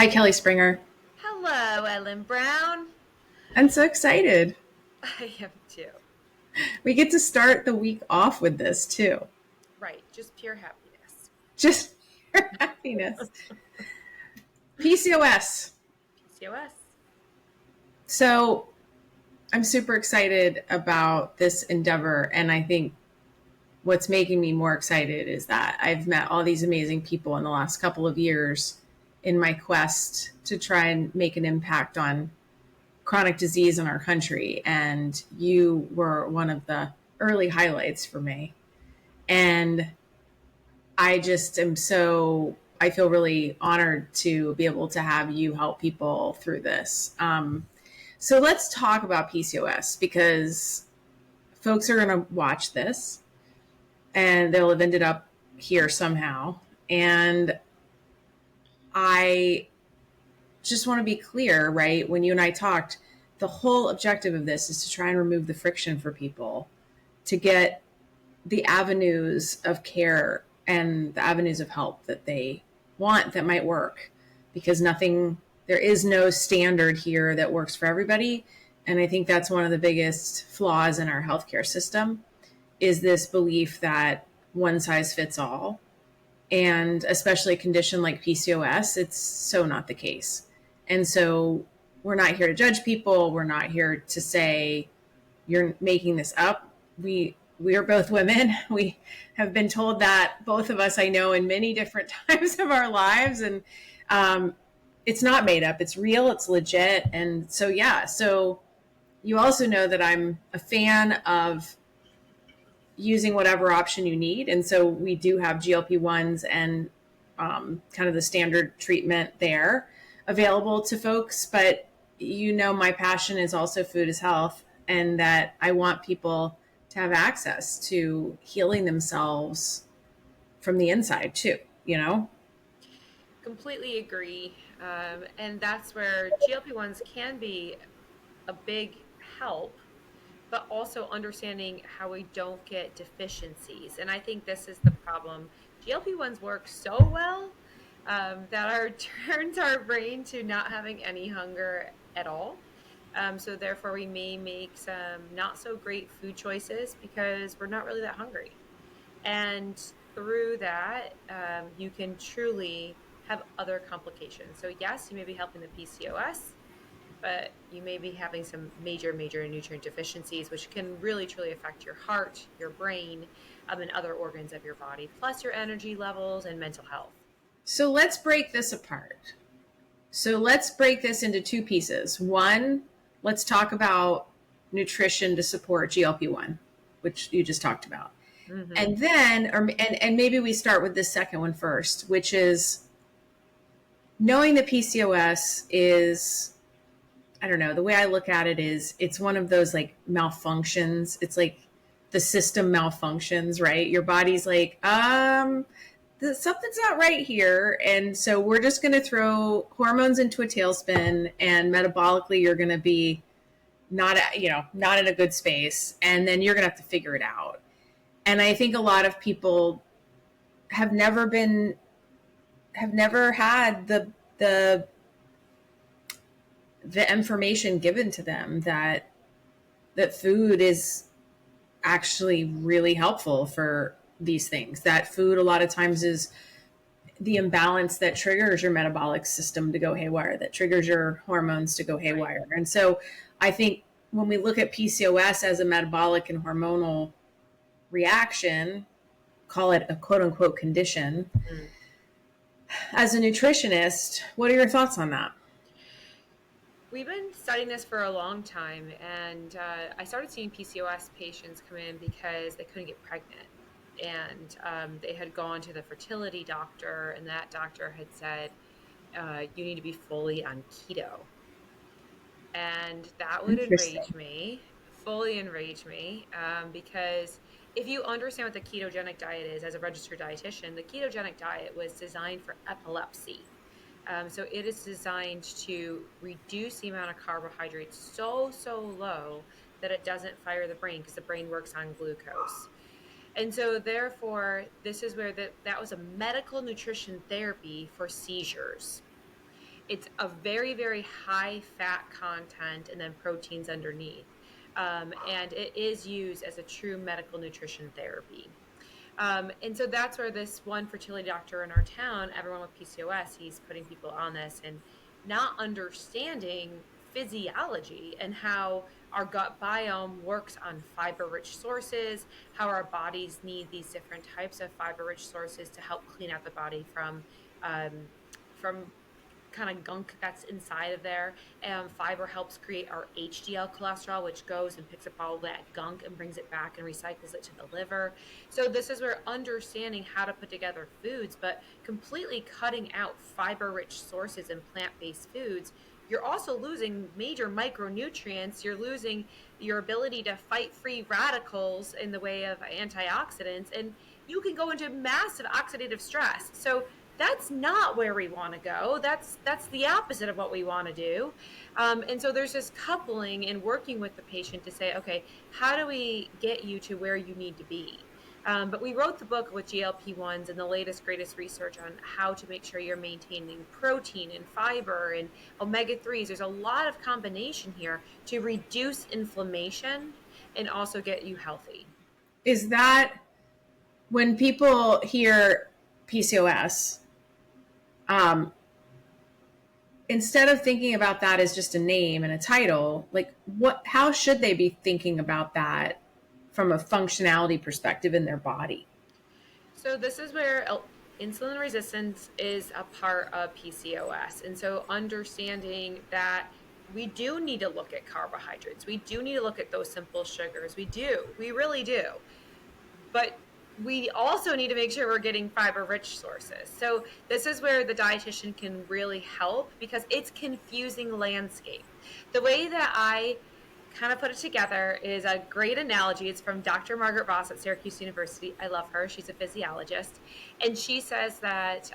Hi, Kelly Springer. Hello, Ellen Brown. I'm so excited. I am too. We get to start the week off with this too. Right, just pure happiness. Just your happiness. PCOS. PCOS. So I'm super excited about this endeavor. And I think what's making me more excited is that I've met all these amazing people in the last couple of years in my quest to try and make an impact on chronic disease in our country. And you were one of the early highlights for me. And I just am I feel really honored to be able to have you help people through this. So let's talk about PCOS because folks are going to watch this and they'll have ended up here somehow. And I just want to be clear, right? When you and I talked, the whole objective of this is to try and remove the friction for people to get the avenues of care and the avenues of help that they want that might work, because there is no standard here that works for everybody. And I think that's one of the biggest flaws in our healthcare system is this belief that one size fits all. And especially a condition like PCOS, it's so not the case. And so we're not here to judge people. We're not here to say you're making this up. We are both women. We have been told that, both of us, I know, in many different times of our lives. And it's not made up. It's real. It's legit. And so, yeah. So you also know that I'm a fan of using whatever option you need. And so we do have GLP-1s and kind of the standard treatment there available to folks. But my passion is also food is health, and that I want people to have access to healing themselves from the inside too, you know? Completely agree. And that's where GLP-1s can be a big help, but also understanding how we don't get deficiencies. And I think this is the problem. GLP-1s work so well that our turns our brain to not having any hunger at all. So therefore, we may make some not so great food choices because we're not really that hungry. And through that, you can truly have other complications. So yes, you may be helping the PCOS, but you may be having some major nutrient deficiencies, which can really truly affect your heart, your brain, and other organs of your body, plus your energy levels and mental health. So let's break this apart. So let's break this into two pieces. One, let's talk about nutrition to support GLP-1, which you just talked about. Mm-hmm. And then, and maybe we start with the second one first, which is knowing the PCOS is, I don't know, the way I look at it is it's one of those like malfunctions. It's like the system malfunctions, right? Your body's like, something's not right here. And so we're just going to throw hormones into a tailspin, and metabolically you're going to be not in a good space. And then you're going to have to figure it out. And I think a lot of people have never had the the information given to them that food is actually really helpful for these things. That food a lot of times is the imbalance that triggers your metabolic system to go haywire, that triggers your hormones to go Right. haywire. And so I think when we look at PCOS as a metabolic and hormonal reaction, call it a quote unquote condition, Mm. as a nutritionist, what are your thoughts on that? We've been studying this for a long time, and I started seeing PCOS patients come in because they couldn't get pregnant. And they had gone to the fertility doctor, and that doctor had said, you need to be fully on keto. And that would Interesting. enrage me, fully enrage me, because if you understand what the ketogenic diet is as a registered dietitian, the ketogenic diet was designed for epilepsy. So it is designed to reduce the amount of carbohydrates so low that it doesn't fire the brain because the brain works on glucose. And so therefore, this is where that was a medical nutrition therapy for seizures. It's a very, very high fat content and then proteins underneath. And it is used as a true medical nutrition therapy. And so that's where this one fertility doctor in our town, everyone with PCOS, he's putting people on this and not understanding physiology and how our gut biome works on fiber rich sources, how our bodies need these different types of fiber rich sources to help clean out the body um, from kind of gunk that's inside of there. Fiber helps create our HDL cholesterol, which goes and picks up all that gunk and brings it back and recycles it to the liver. So this is where understanding how to put together foods, but completely cutting out fiber-rich sources and plant-based foods, you're also losing major micronutrients. You're losing your ability to fight free radicals in the way of antioxidants, and you can go into massive oxidative stress. So that's not where we want to go. That's the opposite of what we want to do. And so there's this coupling and working with the patient to say, okay, how do we get you to where you need to be? But we wrote the book with GLP-1s and the latest, greatest research on how to make sure you're maintaining protein and fiber and omega-3s. There's a lot of combination here to reduce inflammation and also get you healthy. Is that when people hear PCOS, um, instead of thinking about that as just a name and a title, like how should they be thinking about that from a functionality perspective in their body? So this is where insulin resistance is a part of PCOS. And so understanding that we do need to look at carbohydrates. We do need to look at those simple sugars. We really do. But we also need to make sure we're getting fiber-rich sources. So this is where the dietitian can really help, because it's confusing landscape. The way that I kind of put it together is a great analogy. It's from Dr. Margaret Ross at Syracuse University. I love her. She's a physiologist. And she says that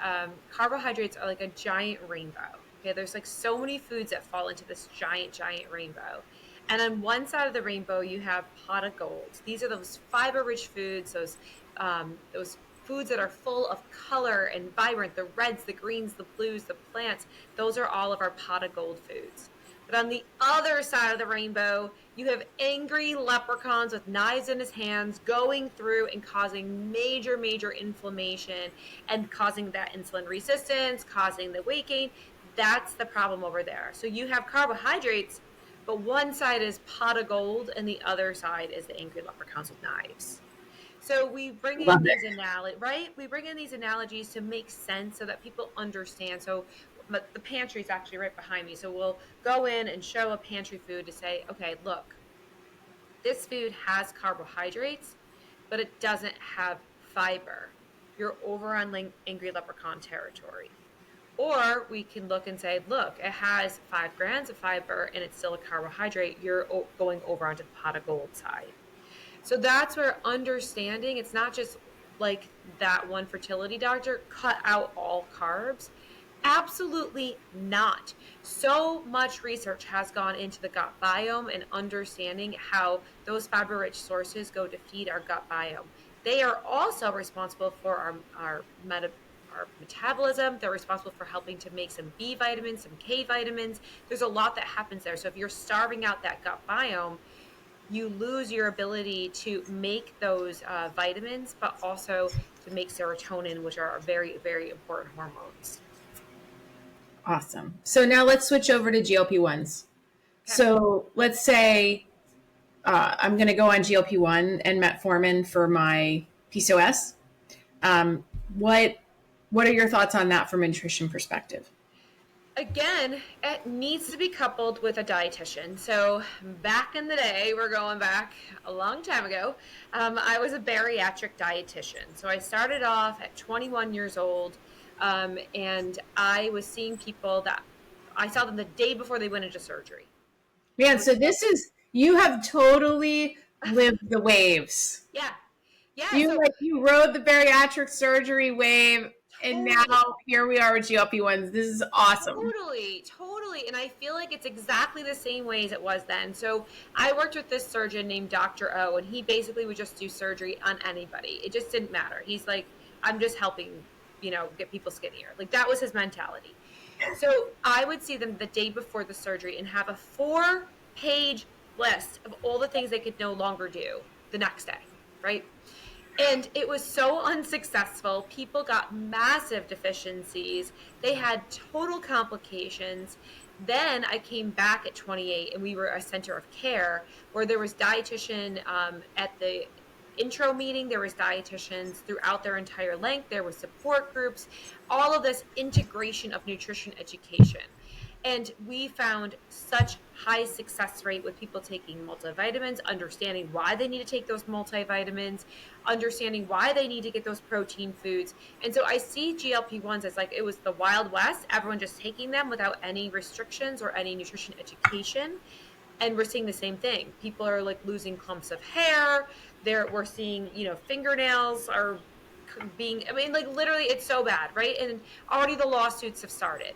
carbohydrates are like a giant rainbow. Okay, there's like so many foods that fall into this giant, giant rainbow. And on one side of the rainbow, you have pot of gold. These are those fiber-rich foods, those foods that are full of color and vibrant, the reds, the greens, the blues, the plants. Those are all of our pot of gold foods. But on the other side of the rainbow, you have angry leprechauns with knives in his hands going through and causing major, major inflammation and causing that insulin resistance, causing the weight gain. That's the problem over there. So you have carbohydrates, but one side is pot of gold and the other side is the angry leprechauns with knives. So we bring in these analogies, right? We bring in these analogies to make sense so that people understand. So the pantry is actually right behind me. So we'll go in and show a pantry food to say, okay, look, this food has carbohydrates, but it doesn't have fiber. You're over on angry leprechaun territory. Or we can look and say, look, it has 5 grams of fiber and it's still a carbohydrate. You're going over onto the pot of gold side. So that's where understanding, it's not just like that one fertility doctor, cut out all carbs. Absolutely not. So much research has gone into the gut biome and understanding how those fiber-rich sources go to feed our gut biome. They are also responsible for our metabolism. They're responsible for helping to make some B vitamins, some K vitamins. There's a lot that happens there. So if you're starving out that gut biome, you lose your ability to make those vitamins, but also to make serotonin, which are very, very important hormones. Awesome. So now let's switch over to GLP-1s. Okay. So let's say I'm going to go on GLP-1 and metformin for my PCOS. What are your thoughts on that from a nutrition perspective? Again, it needs to be coupled with a dietitian. So back in the day, we're going back a long time ago, I was a bariatric dietitian. So I started off at 21 years old, and I was seeing people that I saw them the day before they went into surgery. Man, so this is, you have totally lived the waves. Yeah. Yeah. You rode the bariatric surgery wave. And now here we are with GLP-1s. This is awesome. Totally. And I feel like it's exactly the same way as it was then. So I worked with this surgeon named Dr. O, and he basically would just do surgery on anybody. It just didn't matter. He's like, I'm just helping, get people skinnier. Like that was his mentality. So I would see them the day before the surgery and have a 4-page list of all the things they could no longer do the next day, right? And it was so unsuccessful. People got massive deficiencies. They had total complications. Then I came back at 28 and we were a center of care where there was dietitian at the intro meeting. There was dietitians throughout their entire length. There was support groups, all of this integration of nutrition education. And we found such high success rate with people taking multivitamins, understanding why they need to take those multivitamins, understanding why they need to get those protein foods. And so I see GLP-1s as like it was the Wild West, everyone just taking them without any restrictions or any nutrition education. And we're seeing the same thing. People are like losing clumps of hair. We're seeing, fingernails are being, I mean, like literally it's so bad, right? And already the lawsuits have started.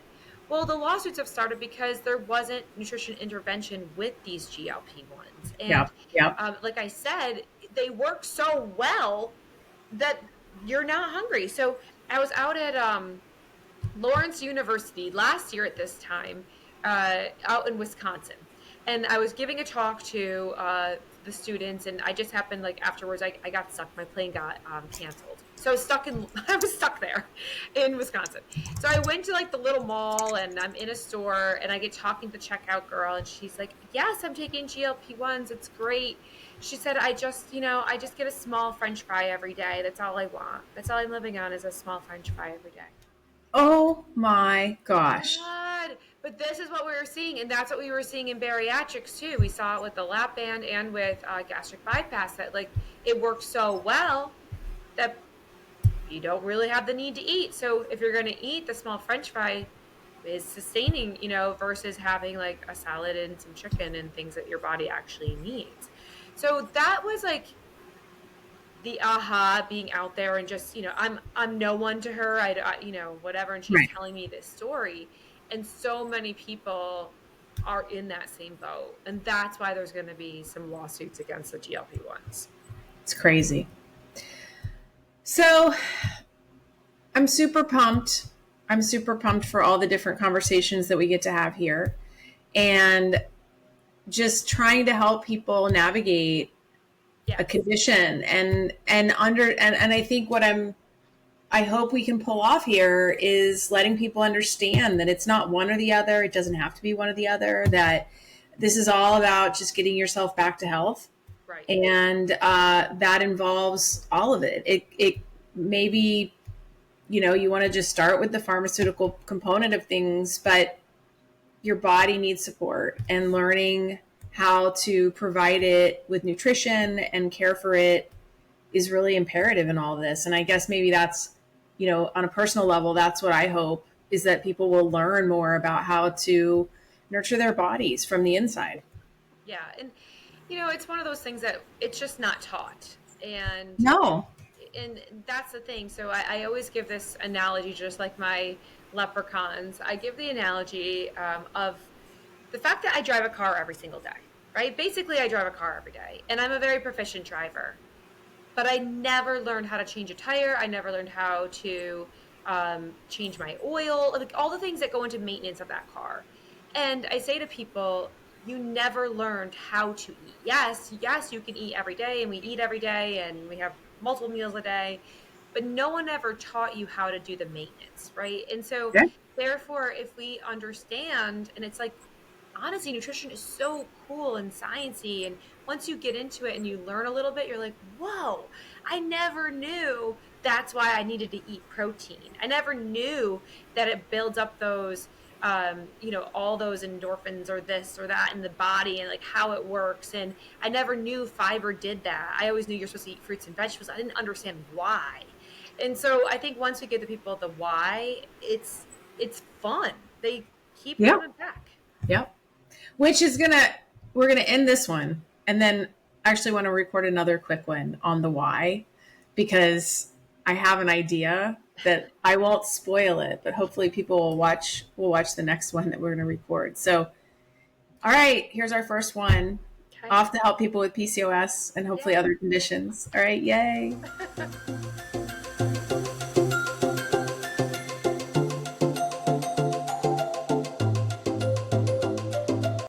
Well, the lawsuits have started because there wasn't nutrition intervention with these GLP-1s. Yeah. And Yeah. like I said, they work so well that you're not hungry. So I was out at Lawrence University last year at this time, out in Wisconsin. And I was giving a talk to the students, and I just happened, like, afterwards, I got stuck. My plane got canceled. So I was stuck there in Wisconsin. So I went to, like, the little mall, and I'm in a store, and I get talking to the checkout girl, and she's like, yes, I'm taking GLP-1s. It's great. She said, I just get a small French fry every day. That's all I want. That's all I'm living on is a small French fry every day. Oh my gosh. God. But this is what we were seeing, and that's what we were seeing in bariatrics too. We saw it with the lap band and with gastric bypass, that like it works so well that you don't really have the need to eat. So if you're going to eat, the small French fry is sustaining, versus having like a salad and some chicken and things that your body actually needs. So that was like the aha, being out there and just, I'm no one to her. Whatever. And she's Right. telling me this story. And so many people are in that same boat. And that's why there's going to be some lawsuits against the GLP-1s. It's crazy. So I'm super pumped. I'm super pumped for all the different conversations that we get to have here, and just trying to help people navigate a condition and I think I hope we can pull off here is letting people understand that it's not one or the other. It doesn't have to be one or the other, that this is all about just getting yourself back to health. Right. And that involves all of it. It maybe, you want to just start with the pharmaceutical component of things, but your body needs support, and learning how to provide it with nutrition and care for it is really imperative in all of this. And I guess maybe that's, on a personal level, that's what I hope, is that people will learn more about how to nurture their bodies from the inside. Yeah. And, it's one of those things that it's just not taught. And No. And that's the thing. So I always give this analogy, just like my leprechauns. I give the analogy of the fact that I drive a car every single day, right? Basically, I drive a car every day, and I'm a very proficient driver. But I never learned how to change a tire. I never learned how to change my oil, like all the things that go into maintenance of that car. And I say to people, you never learned how to eat. Yes, you can eat every day, and we eat every day, and we have multiple meals a day, but no one ever taught you how to do the maintenance, right? And so therefore, if we understand, and it's like, honestly, nutrition is so cool and sciencey, and once you get into it and you learn a little bit, you're like, whoa, I never knew that's why I needed to eat protein. I never knew that it builds up those all those endorphins or this or that in the body, and like how it works. And I never knew fiber did that. I always knew you're supposed to eat fruits and vegetables. I didn't understand why. And so I think once we give the people the why, it's fun. They keep coming back. Yep. Which is we're gonna end this one, and then actually want to record another quick one on the why, because I have an idea that I won't spoil it, but hopefully people will watch the next one that we're going to record. So, all right, here's our first one. Okay. Off to help people with PCOS and hopefully other conditions. All right, yay.